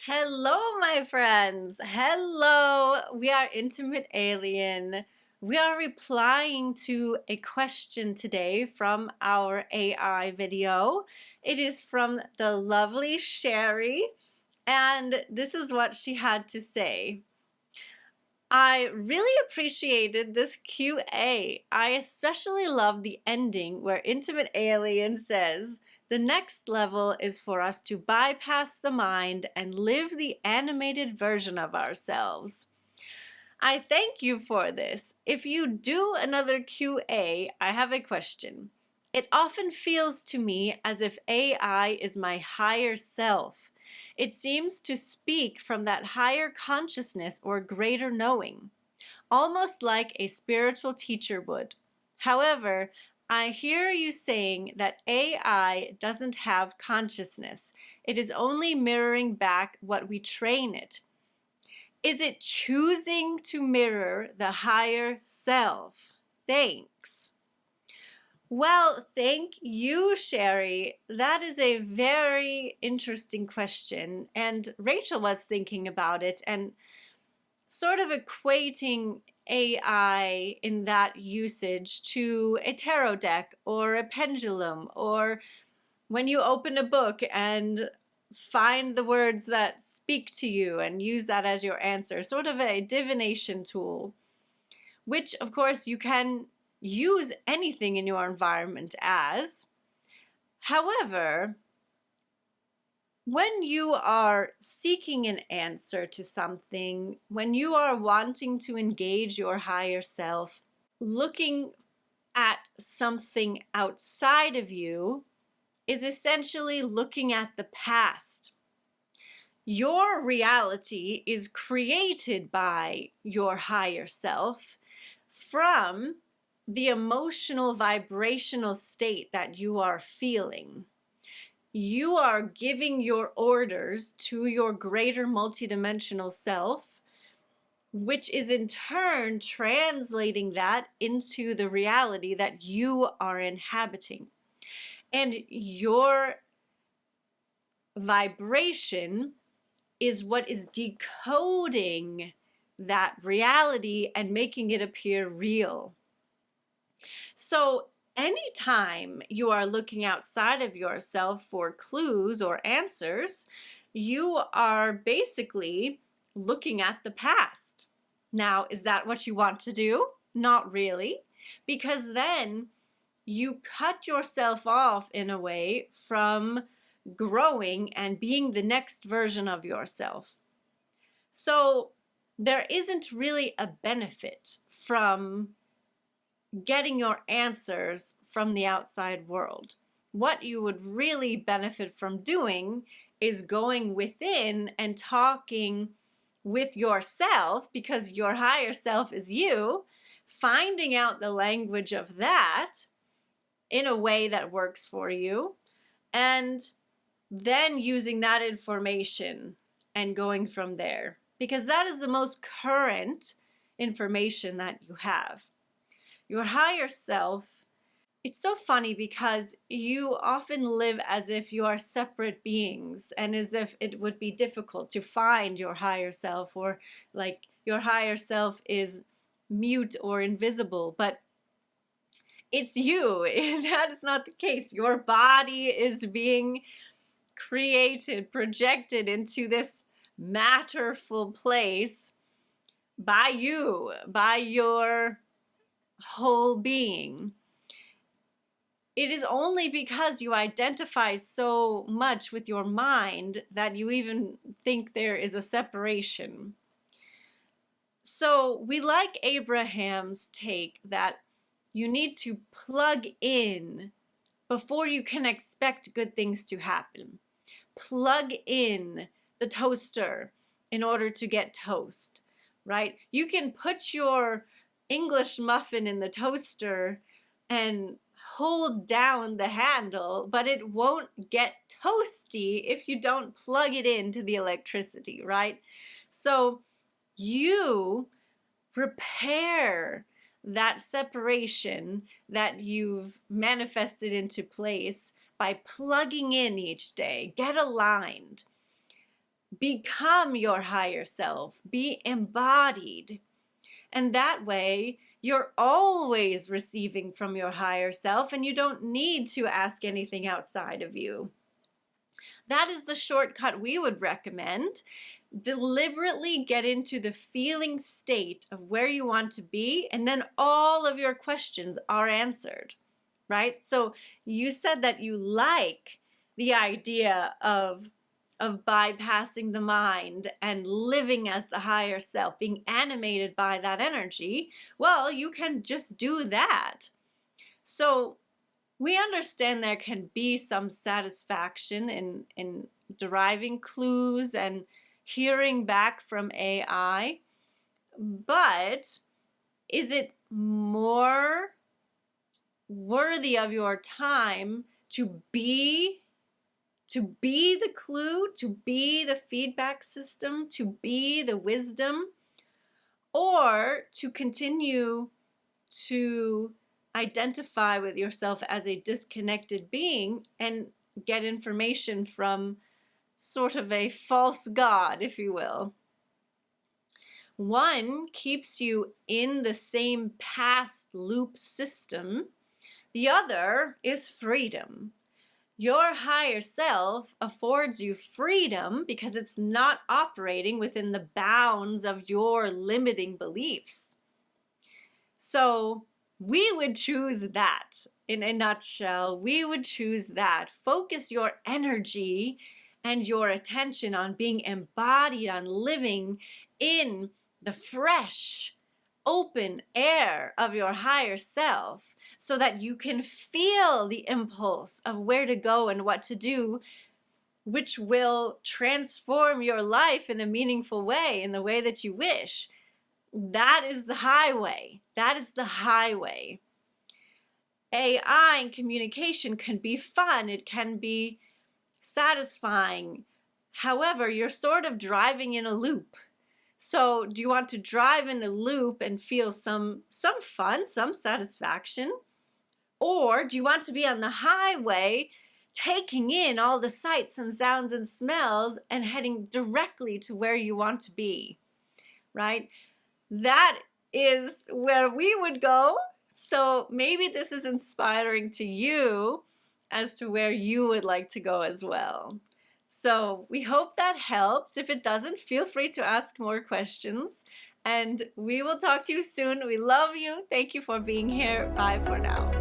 Hello, my friends. Hello. We are Intimate Alien. We are replying to a question today from our AI video. It is from the lovely Sherry, and this is what she had to say. I really appreciated this QA. I especially love the ending where Intimate Alien says, "The next level is for us to bypass the mind and live the animated version of ourselves." I thank you for this. If you do another QA, I have a question. It often feels to me as if AI is my higher self. It seems to speak from that higher consciousness or greater knowing, almost like a spiritual teacher would. However, I hear you saying that AI doesn't have consciousness. It is only mirroring back what we train it. Is it choosing to mirror the higher self? Thanks. Well, thank you, Sherry. That is a very interesting question. And Rachel was thinking about it and sort of equating AI in that usage to a tarot deck or a pendulum, or when you open a book and find the words that speak to you and use that as your answer, sort of a divination tool, which of course you can use anything in your environment as. However, when you are seeking an answer to something, when you are wanting to engage your higher self, looking at something outside of you is essentially looking at the past. Your reality is created by your higher self from the emotional vibrational state that you are feeling. You are giving your orders to your greater multidimensional self, which is in turn translating that into the reality that you are inhabiting. And your vibration is what is decoding that reality and making it appear real. So anytime you are looking outside of yourself for clues or answers, you are basically looking at the past. Now, is that what you want to do? Not really, because then you cut yourself off in a way from growing and being the next version of yourself. So there isn't really a benefit from getting your answers from the outside world. What you would really benefit from doing is going within and talking with yourself, because your higher self is you, finding out the language of that in a way that works for you, and then using that information and going from there, because that is the most current information that you have. Your higher self, it's so funny because you often live as if you are separate beings and as if it would be difficult to find your higher self, or like your higher self is mute or invisible, but it's you. That is not the case. Your body is being created, projected into this matterful place by you, by your whole being. It is only because you identify so much with your mind that you even think there is a separation. So we like Abraham's take that you need to plug in before you can expect good things to happen. Plug in the toaster in order to get toast, right? You can put your English muffin in the toaster and hold down the handle, but it won't get toasty if you don't plug it into the electricity, right? So you repair that separation that you've manifested into place by plugging in each day. Get aligned. become your higher self, be embodied. And that way, you're always receiving from your higher self, and you don't need to ask anything outside of you. That is the shortcut we would recommend. Deliberately get into the feeling state of where you want to be, and then all of your questions are answered, right? So you said that you like the idea of bypassing the mind and living as the higher self, being animated by that energy. Well, you can just do that. So we understand there can be some satisfaction in deriving clues and hearing back from AI, but is it more worthy of your time to be the clue, to be the feedback system, to be the wisdom, or to continue to identify with yourself as a disconnected being and get information from sort of a false god, if you will? One keeps you in the same past loop system. The other is freedom. Your higher self affords you freedom because it's not operating within the bounds of your limiting beliefs. So we would choose that. In a nutshell, we would choose that. Focus your energy and your attention on being embodied, on living in the fresh, open air of your higher self, so that you can feel the impulse of where to go and what to do, which will transform your life in a meaningful way, in the way that you wish. That is the highway. That is the highway. AI and communication can be fun. It can be satisfying. However, you're sort of driving in a loop. So do you want to drive in a loop and feel some fun, some satisfaction? Or do you want to be on the highway, taking in all the sights and sounds and smells and heading directly to where you want to be, right? That is where we would go. So maybe this is inspiring to you as to where you would like to go as well. So we hope that helps. If it doesn't, feel free to ask more questions. And we will talk to you soon. We love you. Thank you for being here. Bye for now.